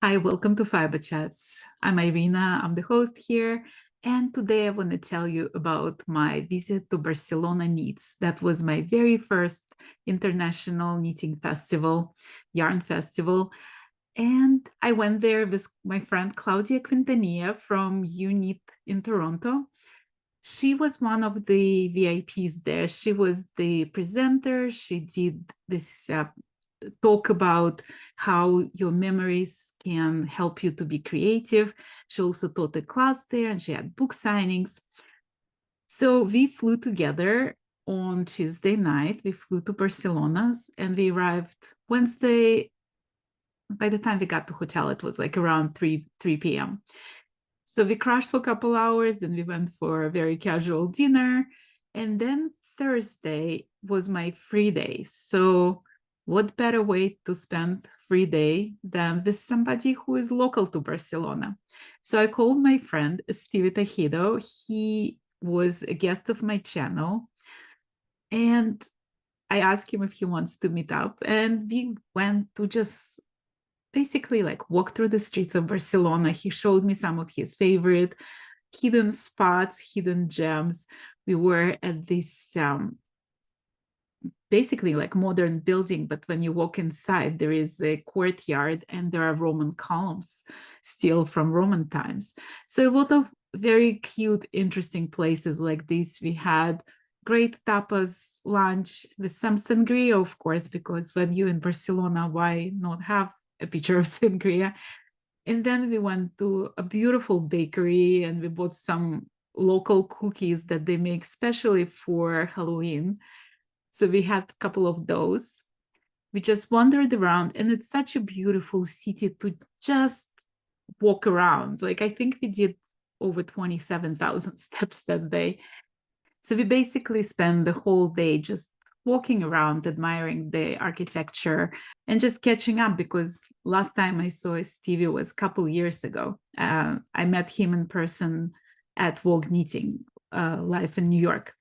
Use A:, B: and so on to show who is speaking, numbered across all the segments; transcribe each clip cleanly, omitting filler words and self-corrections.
A: Hi, welcome to Fiberchats. I'm Irina, I'm the host here, and today I want to tell you about my visit to Barcelona Knits. That was my very first international knitting festival, yarn festival, and I went there with my friend Claudia Quintanilla from UNIT in Toronto. She was one of the VIPs there. She was the presenter. She did this talk about how your memories can help you to be creative. She also taught a class there and she had book signings. So we flew together on Tuesday night. We flew to Barcelona and we arrived Wednesday. By the time we got to hotel, it was like around 3 p.m. So we crashed for a couple hours, then we went for a very casual dinner. And then Thursday was my free day. So what better way to spend free day than with somebody who is local to Barcelona? So I called my friend Steve Tejido. He was a guest of my channel. And I asked him if he wants to meet up. And we went to just basically like walk through the streets of Barcelona. He showed me some of his favorite hidden spots, hidden gems. We were at this basically like modern building, but when you walk inside, there is a courtyard and there are Roman columns still from Roman times. So a lot of very cute, interesting places like this. We had great tapas lunch with some sangria, of course, because when you're in Barcelona, why not have a picture of sangria? And then we went to a beautiful bakery and we bought some local cookies that they make specially for Halloween. So we had a couple of those. We just wandered around, and it's such a beautiful city to just walk around. Like, I think we did over 27,000 steps that day. So we basically spent the whole day just walking around, admiring the architecture and just catching up, because last time I saw Stevie was a couple years ago. I met him in person at Vogue Knitting live in New York.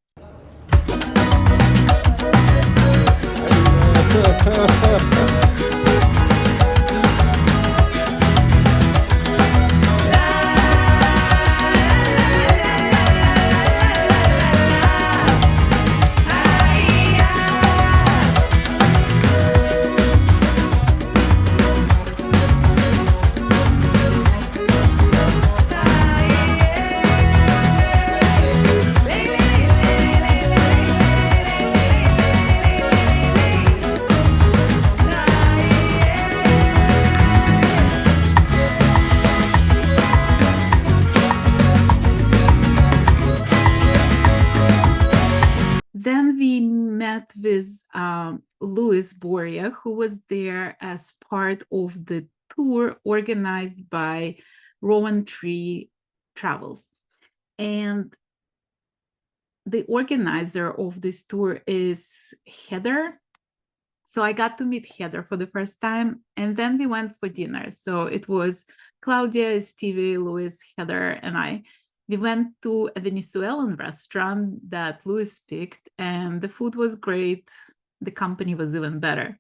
A: Then we met with Louis Boria, who was there as part of the tour organized by Rowan Tree Travels. And the organizer of this tour is Heather. So I got to meet Heather for the first time, and then we went for dinner. So it was Claudia, Stevie, Louis, Heather, and I. We went to a Venezuelan restaurant that Louis picked, and the food was great. The company was even better.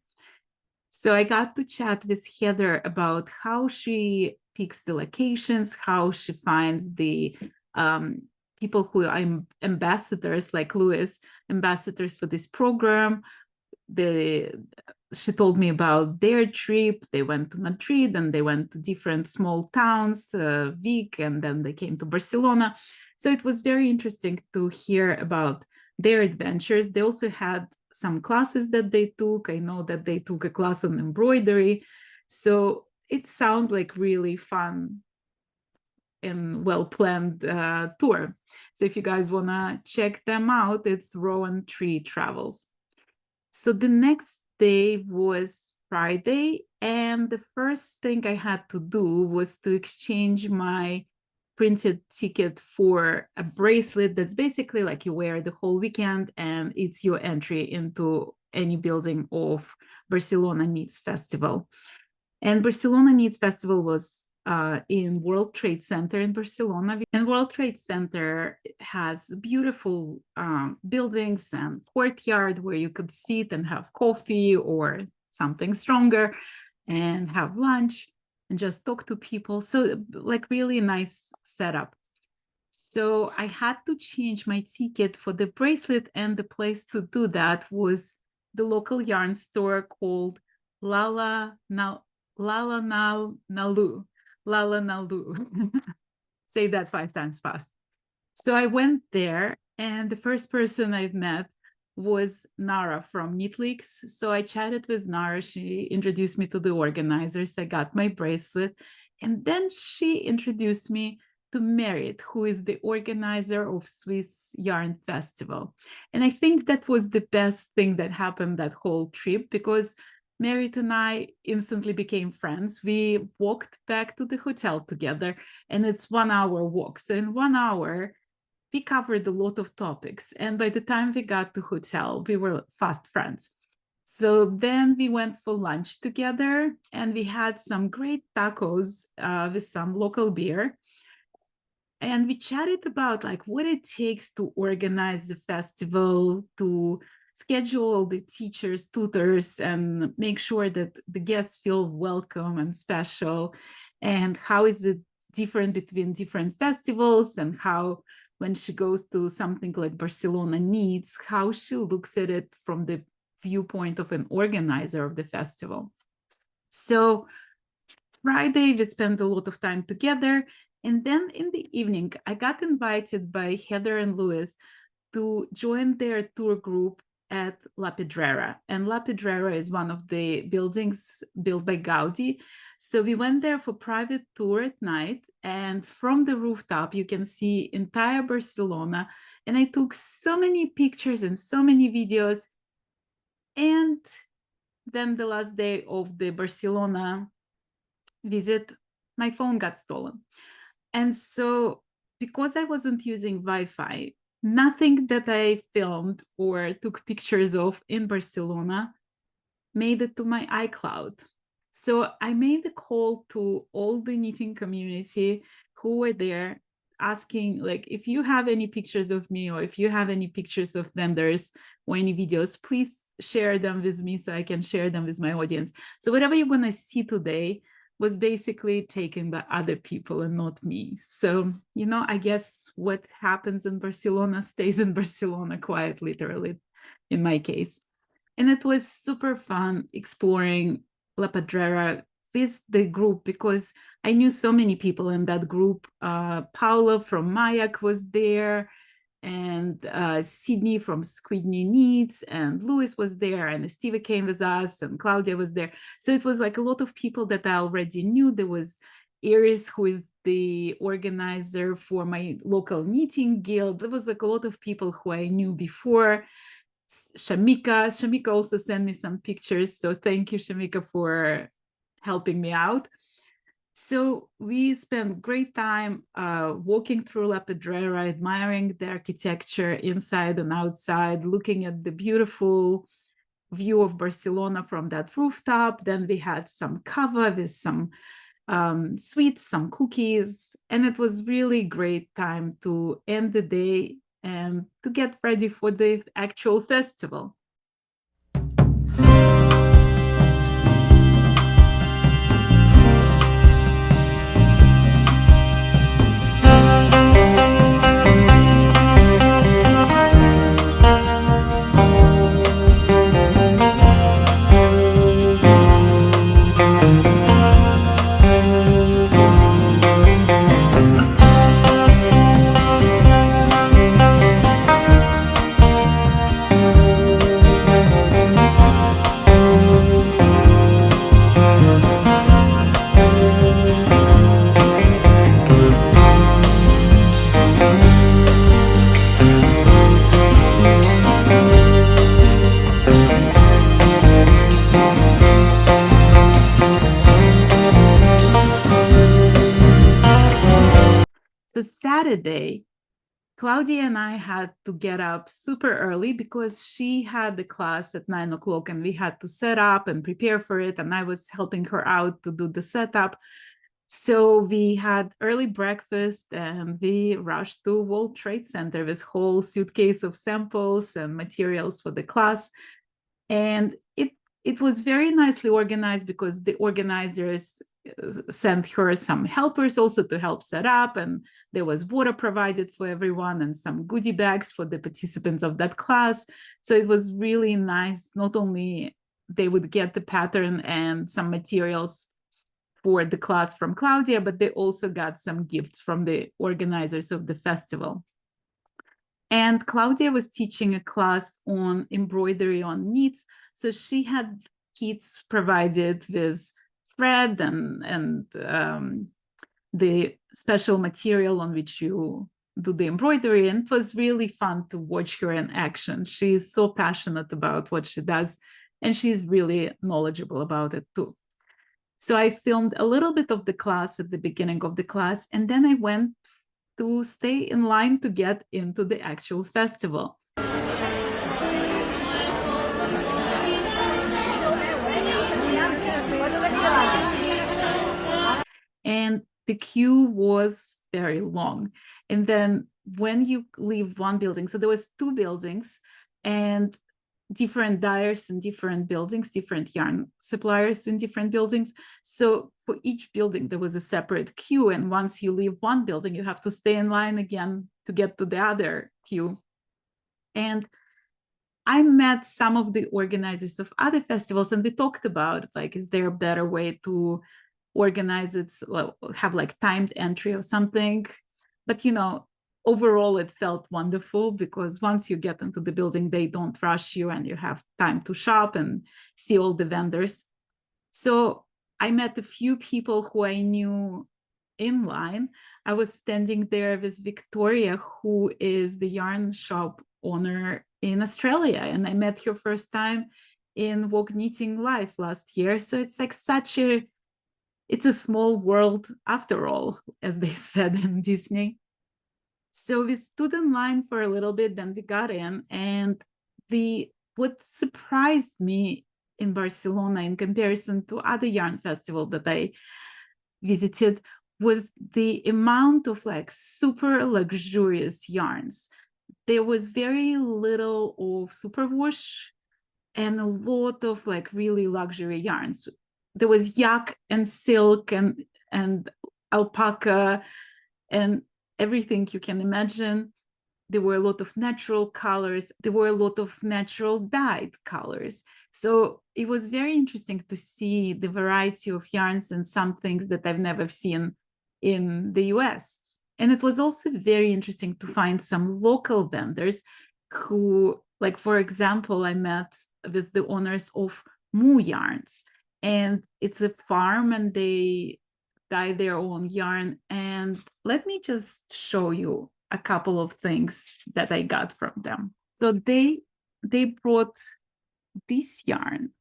A: So I got to chat with Heather about how she picks the locations, how she finds the people who are ambassadors, like Louis, ambassadors for this program. She told me about their trip. They went to Madrid and they went to different small towns, Vic, and then they came to Barcelona. So it was very interesting to hear about their adventures. They also had some classes that they took. I know that they took a class on embroidery. So it sounded like really fun and well-planned tour. So if you guys want to check them out, it's Rowan Tree Travels. So the next day was Friday, and the first thing I had to do was to exchange my printed ticket for a bracelet that's basically like you wear the whole weekend, and it's your entry into any building of Barcelona Knits Festival. And Barcelona Knits Festival was in World Trade Center in Barcelona. And World Trade Center has beautiful buildings and courtyard where you could sit and have coffee or something stronger and have lunch. and just talk to people. So like really nice setup. So I had to change my ticket for the bracelet, and the place to do that was the local yarn store called Lala Nal Lala Nal Nalu. Lala Nalu. Say that 5 times fast. So I went there, and the first person I've met was Nara from Knitleaks. So I chatted with Nara. She introduced me to the organizers. I got my bracelet. And then she introduced me to Merit, who is the organizer of Swiss Yarn Festival. And I think that was the best thing that happened that whole trip, because Merit and I instantly became friends. We walked back to the hotel together, and it's 1 hour walk. So in 1 hour, we covered a lot of topics. And by the time we got to hotel, we were fast friends. So then we went for lunch together, and we had some great tacos with some local beer. And we chatted about like what it takes to organize the festival, to schedule all the teachers, tutors, and make sure that the guests feel welcome and special, and how is it different between different festivals, and how when she goes to something like Barcelona Needs, how she looks at it from the viewpoint of an organizer of the festival. So Friday, we spent a lot of time together. And then in the evening, I got invited by Heather and Louis to join their tour group at La Pedrera. And La Pedrera is one of the buildings built by Gaudi. So we went there for private tour at night. And from the rooftop, you can see entire Barcelona. And I took so many pictures and so many videos. And then the last day of the Barcelona visit, my phone got stolen. And so, because I wasn't using Wi-Fi, nothing that I filmed or took pictures of in Barcelona made it to my iCloud. So I made a call to all the knitting community who were there, asking like, if you have any pictures of me, or if you have any pictures of vendors or any videos, please share them with me so I can share them with my audience. So whatever you're going to see today was basically taken by other people and not me. So, I guess what happens in Barcelona stays in Barcelona, quite literally, in my case. And it was super fun exploring La Pedrera with the group, because I knew so many people in that group. Paula from Mayak was there, and Sydney from Squidney Needs, and Louis was there, and Steve came with us, and Claudia was there. So it was like a lot of people that I already knew. There was Iris, who is the organizer for my local knitting guild. There was like a lot of people who I knew before. Shamika also sent me some pictures. So thank you, Shamika, for helping me out. So we spent great time walking through La Pedrera, admiring the architecture inside and outside, looking at the beautiful view of Barcelona from that rooftop. Then we had some cava with some sweets, some cookies, and it was really great time to end the day and to get ready for the actual festival. So Saturday, Claudia and I had to get up super early because she had the class at 9 o'clock, and we had to set up and prepare for it. And I was helping her out to do the setup. So we had early breakfast, and we rushed to World Trade Center with whole suitcase of samples and materials for the class. And it it was very nicely organized because the organizers sent her some helpers also to help set up, and there was water provided for everyone and some goodie bags for the participants of that class. So it was really nice. Not only they would get the pattern and some materials for the class from Claudia, but they also got some gifts from the organizers of the festival. And Claudia was teaching a class on embroidery on knits. So she had kids provided with thread and the special material on which you do the embroidery. And it was really fun to watch her in action. She is so passionate about what she does, and she's really knowledgeable about it too. So I filmed a little bit of the class at the beginning of the class, and then I went to stay in line to get into the actual festival. And the queue was very long. And then when you leave one building, so there was two buildings and different dyers in different buildings, different yarn suppliers in different buildings. So for each building, there was a separate queue. And once you leave one building, you have to stay in line again to get to the other queue. And I met some of the organizers of other festivals, and we talked about, like, is there a better way to organize it, have like timed entry or something? But overall it felt wonderful because once you get into the building, they don't rush you and you have time to shop and see all the vendors. So I met a few people who I knew in line. I was standing there with Victoria, who is the yarn shop owner in Australia, and I met her first time in Vogue Knitting Live last year. So it's like it's a small world after all, as they said in Disney. So we stood in line for a little bit, then we got in, and what surprised me in Barcelona in comparison to other yarn festival that I visited was the amount of like super luxurious yarns. There was very little of superwash and a lot of like really luxury yarns. There was yak and silk and alpaca and everything you can imagine. There were a lot of natural colors. There were a lot of natural dyed colors. So it was very interesting to see the variety of yarns and some things that I've never seen in the US. And it was also very interesting to find some local vendors who, like, for example, I met with the owners of Moo Yarns. And it's a farm and they dye their own yarn. And let me just show you a couple of things that I got from them. So they brought this yarn,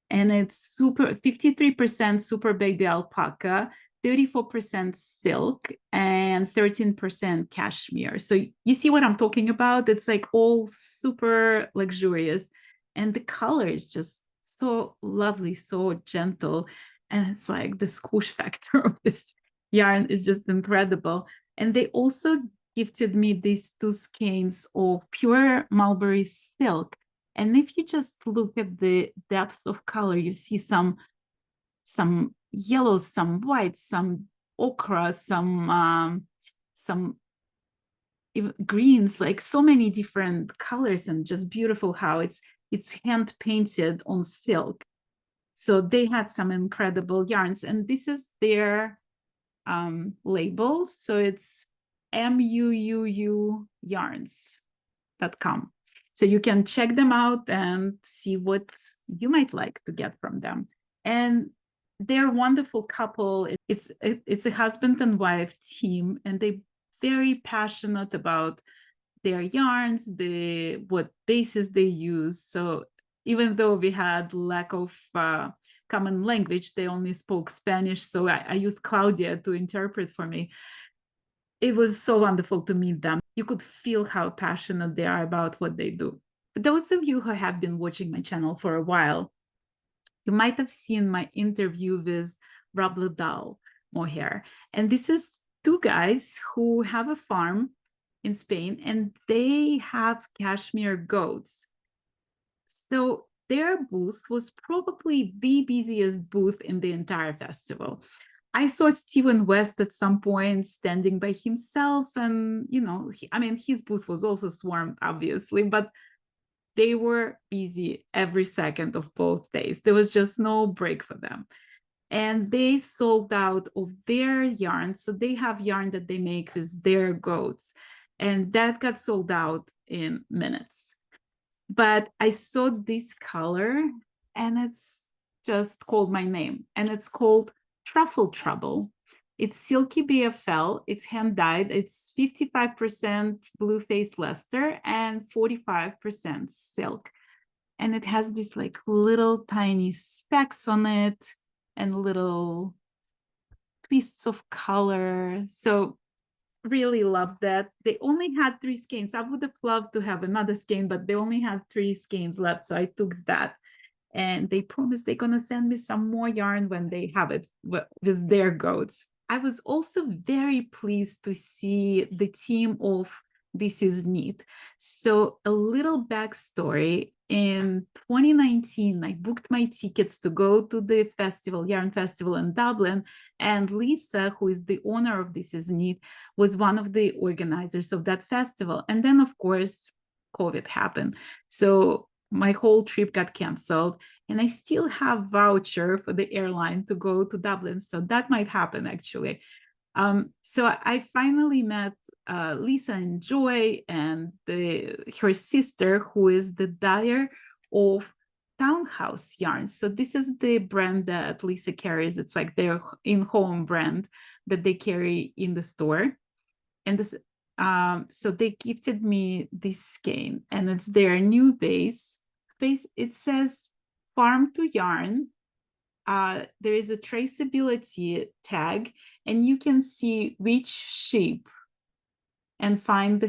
A: and it's 53% super baby alpaca, 34% silk, and 13% cashmere. So you see what I'm talking about? It's like all super luxurious, and the color is just so lovely, so gentle, and it's like the squish factor of this yarn is just incredible. And they also gifted me these two skeins of pure mulberry silk. And if you just look at the depth of color, you see some yellows, some whites, some ochre, some greens, like so many different colors, and just beautiful how it's hand painted on silk. So they had some incredible yarns, and this is their label. So it's muuuyarns.com. So you can check them out and see what you might like to get from them. And they're a wonderful couple. It's a husband and wife team, and they're very passionate about their yarns, what bases they use. So even though we had lack of common language, they only spoke Spanish. So I used Claudia to interpret for me. It was so wonderful to meet them. You could feel how passionate they are about what they do. Those of you who have been watching my channel for a while, you might have seen my interview with Rabladal Moher. And this is two guys who have a farm in Spain, and they have cashmere goats. So their booth was probably the busiest booth in the entire festival. I saw Steven West at some point standing by himself, and I mean, his booth was also swarmed, obviously, but they were busy every second of both days. There was just no break for them. And they sold out of their yarn. So they have yarn that they make with their goats. And that got sold out in minutes. But I saw this color and it's just called my name. And it's called Truffle Trouble. It's silky BFL. It's hand dyed. It's 55% blue faced Leicester and 45% silk. And it has these like little tiny specks on it and little twists of color. So really love that. They only had 3 skeins. I would have loved to have another skein, but they only had 3 skeins left. So I took that. And they promised they're going to send me some more yarn when they have it with their goats. I was also very pleased to see the team of This Is Neat. So a little backstory. In 2019, I booked my tickets to go to the festival, Yarn Festival in Dublin. And Lisa, who is the owner of This Is Neat, was one of the organizers of that festival. And then, of course, COVID happened. So my whole trip got canceled, and I still have voucher for the airline to go to Dublin. So that might happen actually. So I finally met Lisa and Joy and her sister, who is the dyer of Townhouse Yarns. So this is the brand that Lisa carries. It's like their in-home brand that they carry in the store. And this, so they gifted me this skein, and it's their new base. It says farm to yarn. There is a traceability tag, and you can see which sheep and find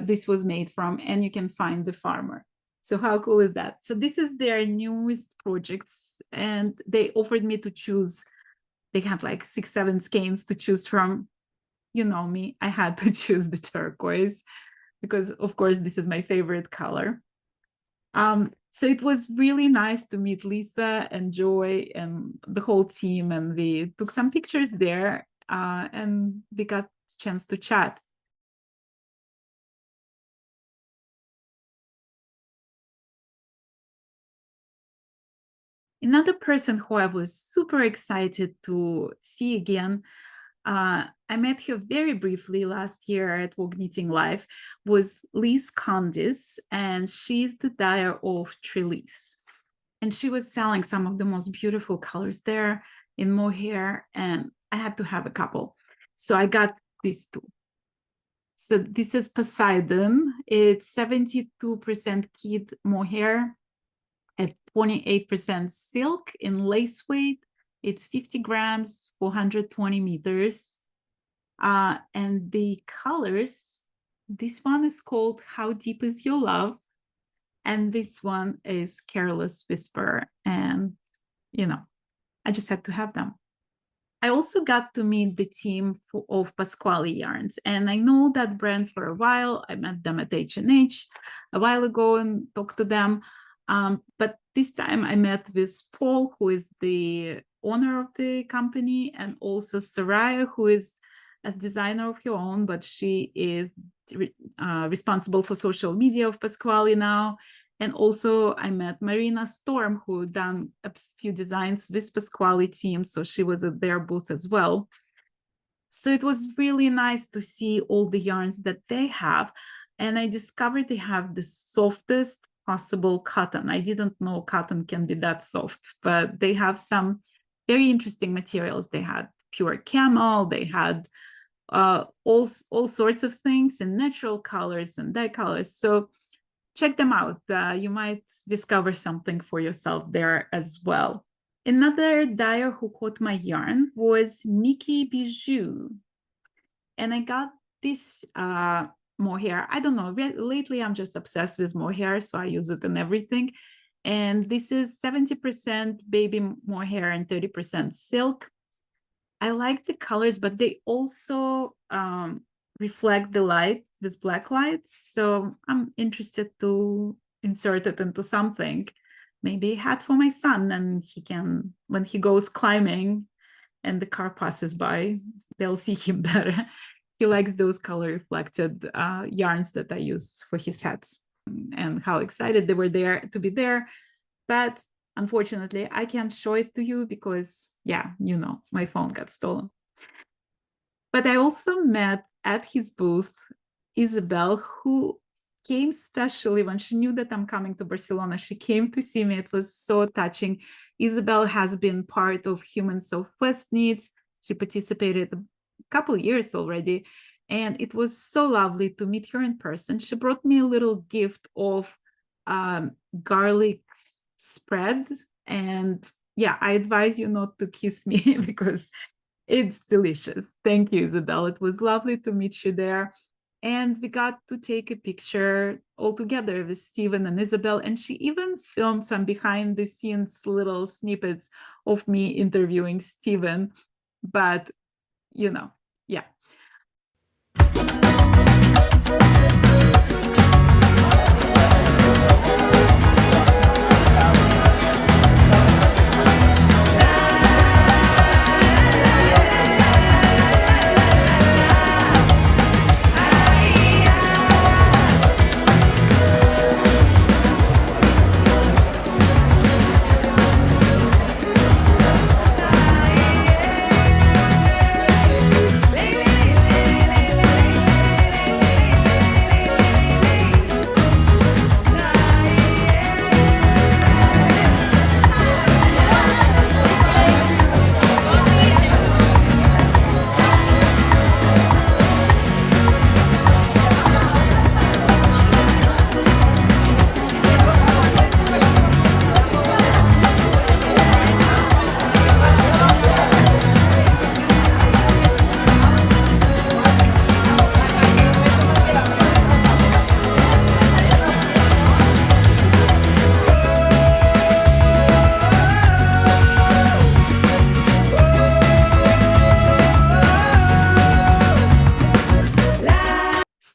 A: this was made from, and you can find the farmer. So how cool is that? So this is their newest projects, and they offered me to choose. They had like 6-7 skeins to choose from. You know me, I had to choose the turquoise because, of course, this is my favorite color. So it was really nice to meet Lisa and Joy and the whole team, and we took some pictures there, and we got a chance to chat. Another person who I was super excited to see again, I met her very briefly last year at Vogue Knitting Live, was Liz Condis, and she's the dyer of Trellis. And she was selling some of the most beautiful colors there in mohair, and I had to have a couple. So I got these 2. So this is Poseidon. It's 72% kid mohair at 28% silk in lace weight. It's 50 grams, 420 meters. And the colors, this one is called How Deep Is Your Love? And this one is Careless Whisper. And, I just had to have them. I also got to meet the team of Pasquale Yarns, and I know that brand for a while. I met them at H&H a while ago and talked to them. But this time I met with Paul, who is the owner of the company, and also Soraya, who is a designer of her own, but she is responsible for social media of Pasquale now. And also I met Marina Storm, who done a few designs with Pasquale team. So she was at their booth as well. So it was really nice to see all the yarns that they have. And I discovered they have the softest possible cotton. I didn't know cotton can be that soft, but they have some very interesting materials. They had pure camel, they had all sorts of things and natural colors and dye colors. So check them out. You might discover something for yourself there as well. Another dyer who caught my yarn was Nikki Bijou. And I got this mohair. I don't know, lately I'm just obsessed with mohair, so I use it in everything. And this is 70% baby mohair and 30% silk. I like the colors, but they also reflect the light with black light. So I'm interested to insert it into something. maybe a hat for my son, and he can, when he goes climbing and the car passes by, they'll see him better. He likes those color reflected yarns that I use for his hats, and how excited they were there to be there. But unfortunately, I can't show it to you because, yeah, you know, my phone got stolen. But I also met at his booth Isabel, who came specially when she knew that I'm coming to Barcelona. She came to see me. It was so touching. Isabel has been part of Human Southwest Needs. She participated a couple years already. And it was so lovely to meet her in person. She brought me a little gift of garlic spread. And yeah, I advise you not to kiss me because it's delicious. Thank you, Isabel. It was lovely to meet you there. And we got to take a picture all together with Stephen and Isabel. And she even filmed some behind the scenes little snippets of me interviewing Stephen. But, you know, yeah.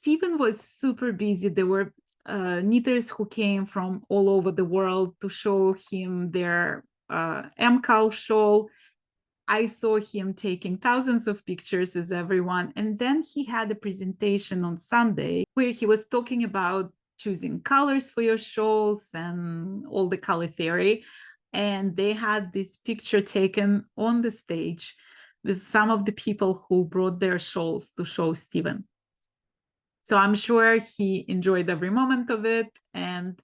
A: Stephen was super busy. There were knitters who came from all over the world to show him their MCAL shawl. I saw him taking thousands of pictures with everyone. And then he had a presentation on Sunday where he was talking about choosing colors for your shawls and all the color theory. And they had this picture taken on the stage with some of the people who brought their shawls to show Stephen. So I'm sure he enjoyed every moment of it. And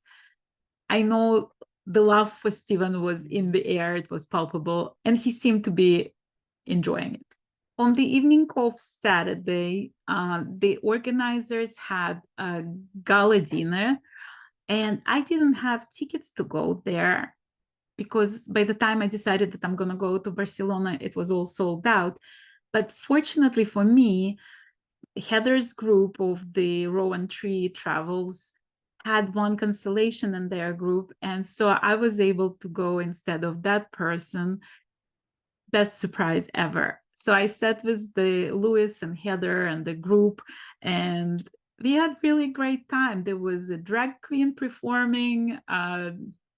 A: I know the love for Stephen was in the air, it was palpable, and he seemed to be enjoying it. On the evening of Saturday, the organizers had a gala dinner, and I didn't have tickets to go there because by the time I decided that I'm going to go to Barcelona, it was all sold out. But fortunately for me, Heather's group of the Rowan Tree Travels had one cancellation in their group. And so I was able to go instead of that person. Best surprise ever. So I sat with the Lewis and Heather and the group, and we had really great time. There was a drag queen performing.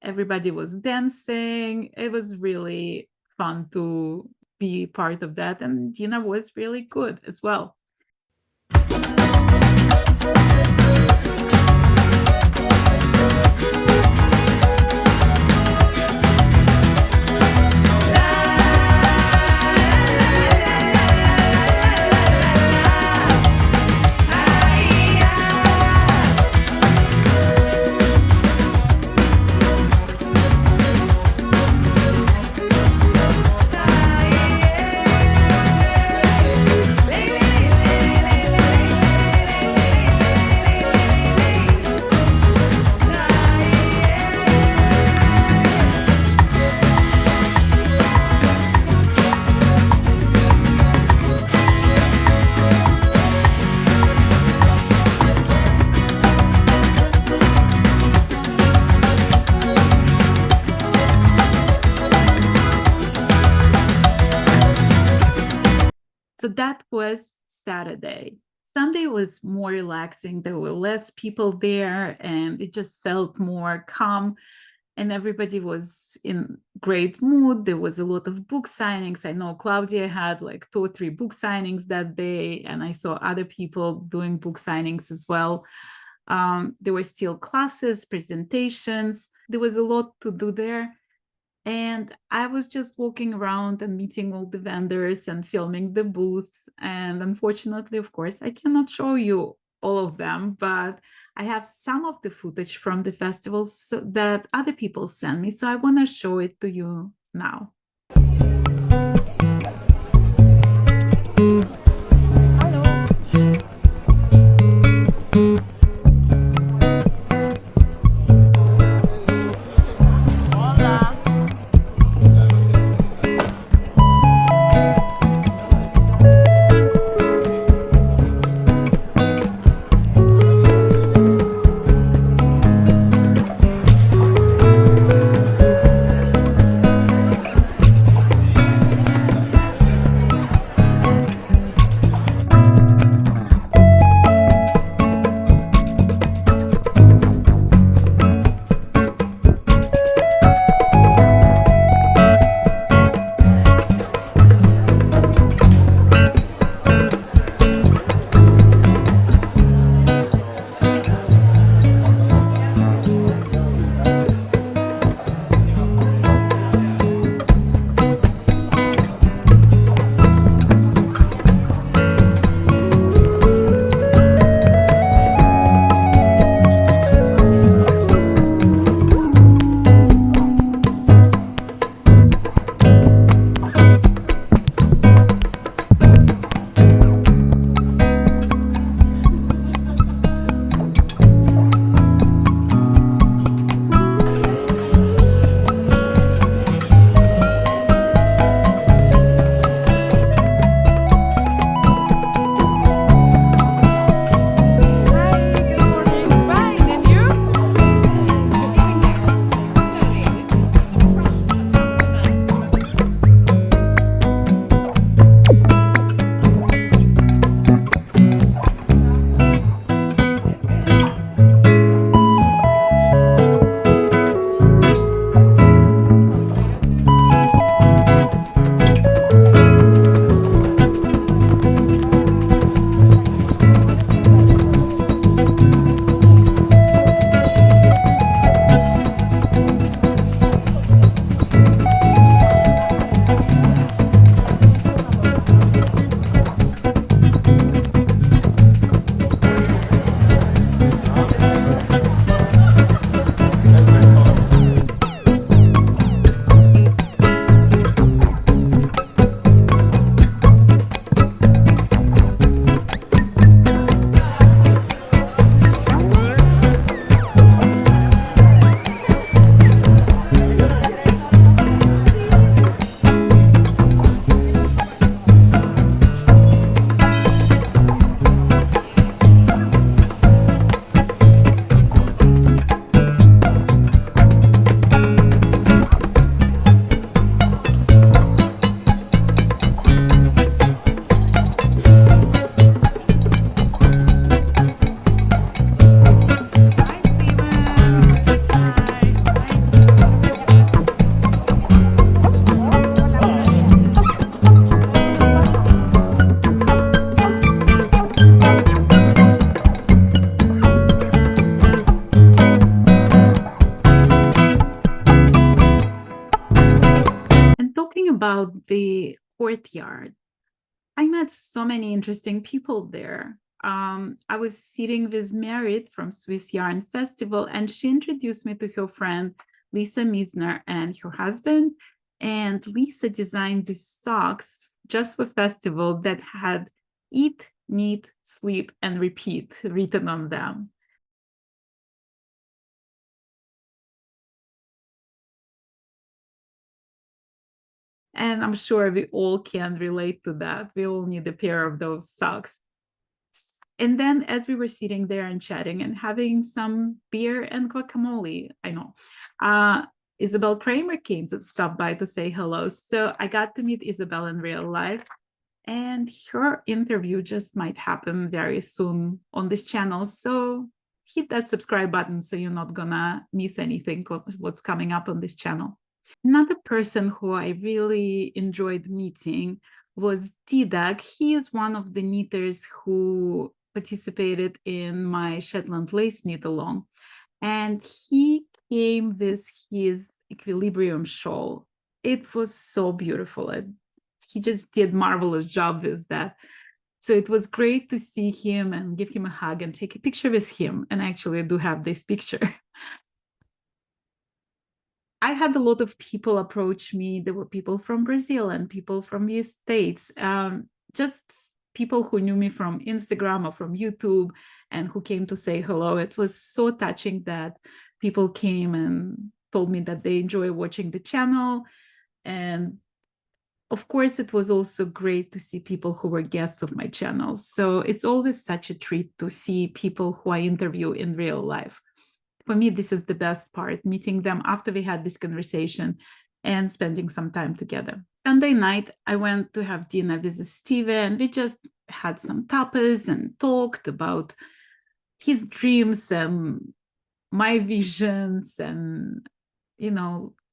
A: Everybody was dancing. It was really fun to be part of that. And dinner was really good as well. So that was Saturday. Sunday was more relaxing. There were less people there and it just felt more calm. and everybody was in great mood. There was a lot of book signings. I know Claudia had like 2 or 3 book signings that day, and I saw other people doing book signings as well. There were still classes, presentations. There was a lot to do there. And I was just walking around and meeting all the vendors and filming the booths. And unfortunately, of course, I cannot show you all of them, but I have some of the footage from the festivals that other people sent me. So I want to show it to you now. And talking about the courtyard, I met so many interesting people there. I was sitting with Merit from Swiss Yarn Festival, and she introduced me to her friend Lisa Misner and her husband. And Lisa designed these socks just for festival that had "Eat, Knit, Sleep, and Repeat" written on them. And I'm sure we all can relate to that. We all need a pair of those socks. And then as we were sitting there and chatting and having some beer and guacamole, I know, Isabel Kramer came to stop by to say hello. So I got to meet Isabel in real life. And her interview just might happen very soon on this channel. So hit that subscribe button so you're not gonna miss anything of what's coming up on this channel. Another person who I really enjoyed meeting was Didak. He is one of the knitters who participated in my Shetland lace knit along. And he came with his equilibrium shawl. It was so beautiful. He just did marvelous job with that. So it was great to see him and give him a hug and take a picture with him. And actually, I do have this picture. I had a lot of people approach me. There were people from Brazil and people from the States, just people who knew me from Instagram or from YouTube and who came to say hello. It was so touching that people came and told me that they enjoy watching the channel. And of course, it was also great to see people who were guests of my channel. So it's always such a treat to see people who I interview in real life. For me, this is the best part, meeting them after we had this conversation and spending some time together. Sunday night, I went to have dinner with Steve, and we just had some tapas and talked about his dreams and my visions and,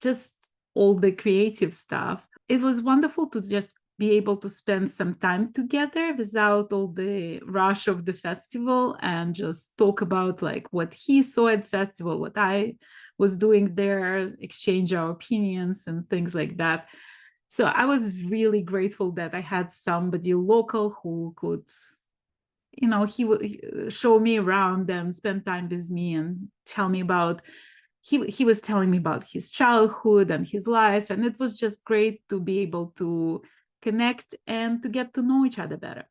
A: just all the creative stuff. It was wonderful to just be able to spend some time together without all the rush of the festival and just talk about like what he saw at festival, what I was doing there, exchange our opinions and things like that. So I was really grateful that I had somebody local who could, he would show me around and spend time with me and tell me about he was telling me about his childhood and his life, and it was just great to be able to connect and to get to know each other better.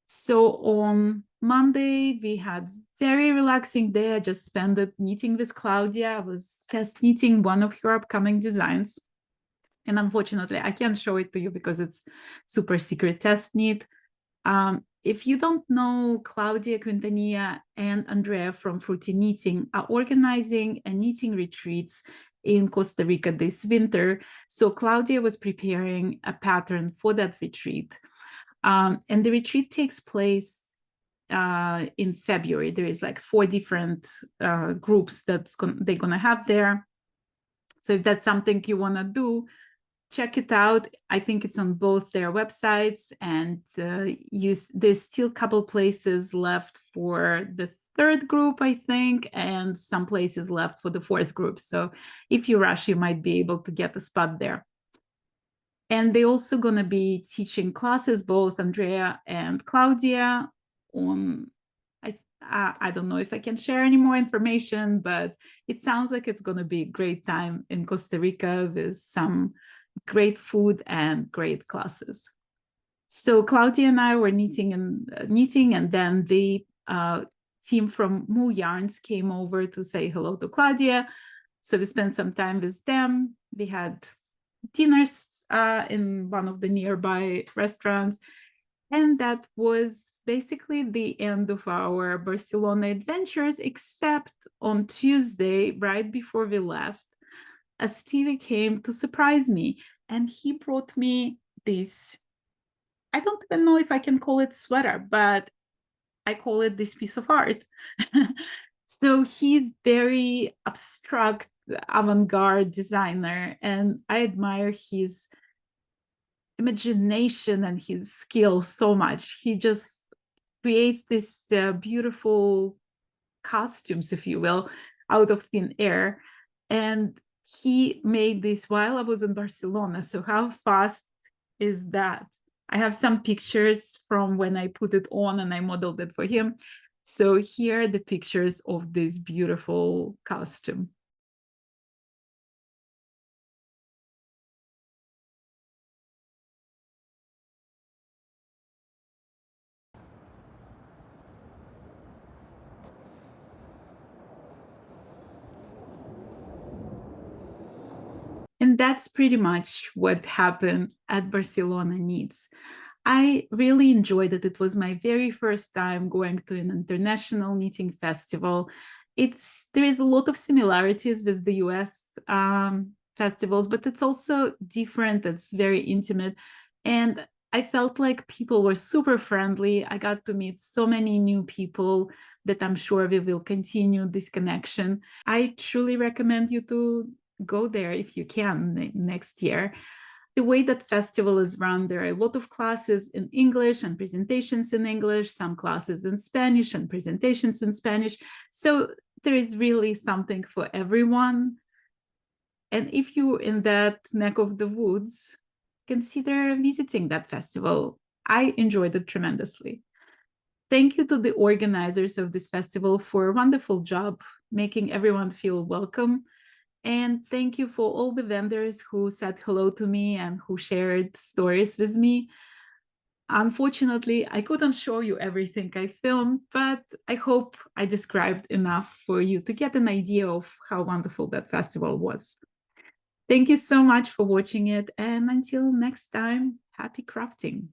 A: So on Monday, we had very relaxing day. I just spent it knitting with Claudia. I was test knitting one of her upcoming designs. And unfortunately, I can't show it to you because it's super secret test knit. If you don't know, Claudia Quintanilla and Andrea from Fruity Knitting are organizing a knitting retreats in Costa Rica this winter. So Claudia was preparing a pattern for that retreat. And the retreat takes place in February. There is like 4 different groups they're going to have there. So if that's something you want to do, check it out. I think it's on both their websites, and there's still a couple places left for the 3rd group, I think, and some places left for the 4th group. So if you rush, you might be able to get a spot there. And they're also going to be teaching classes, both Andrea and Claudia, on I don't know if I can share any more information, but it sounds like it's going to be a great time in Costa Rica with some great food and great classes. So Claudia and I were knitting, and then the team from Moo Yarns came over to say hello to Claudia. So we spent some time with them. We had dinners in one of the nearby restaurants. And that was basically the end of our Barcelona adventures, except on Tuesday, right before we left, Stevie came to surprise me, and he brought me this, I don't even know if I can call it sweater, but I call it this piece of art. So he's very abstract, avant-garde designer, and I admire his imagination and his skill so much. He just creates this beautiful costumes, if you will, out of thin air. And he made this while I was in Barcelona. So how fast is that? I have some pictures from when I put it on and I modeled it for him. So here are the pictures of this beautiful costume. And that's pretty much what happened at Barcelona Knits. I really enjoyed it. It was my very first time going to an international knitting festival. There is a lot of similarities with the US festivals, but it's also different. It's very intimate. And I felt like people were super friendly. I got to meet so many new people. that I'm sure we will continue this connection. I truly recommend you to go there if you can next year. The way that festival is run, there are a lot of classes in English and presentations in English, some classes in Spanish and presentations in Spanish. So there is really something for everyone. And if you're in that neck of the woods, consider visiting that festival. I enjoyed it tremendously. Thank you to the organizers of this festival for a wonderful job making everyone feel welcome. And thank you for all the vendors who said hello to me and who shared stories with me. Unfortunately, I couldn't show you everything I filmed, but I hope I described enough for you to get an idea of how wonderful that festival was. Thank you so much for watching it, and until next time, happy crafting.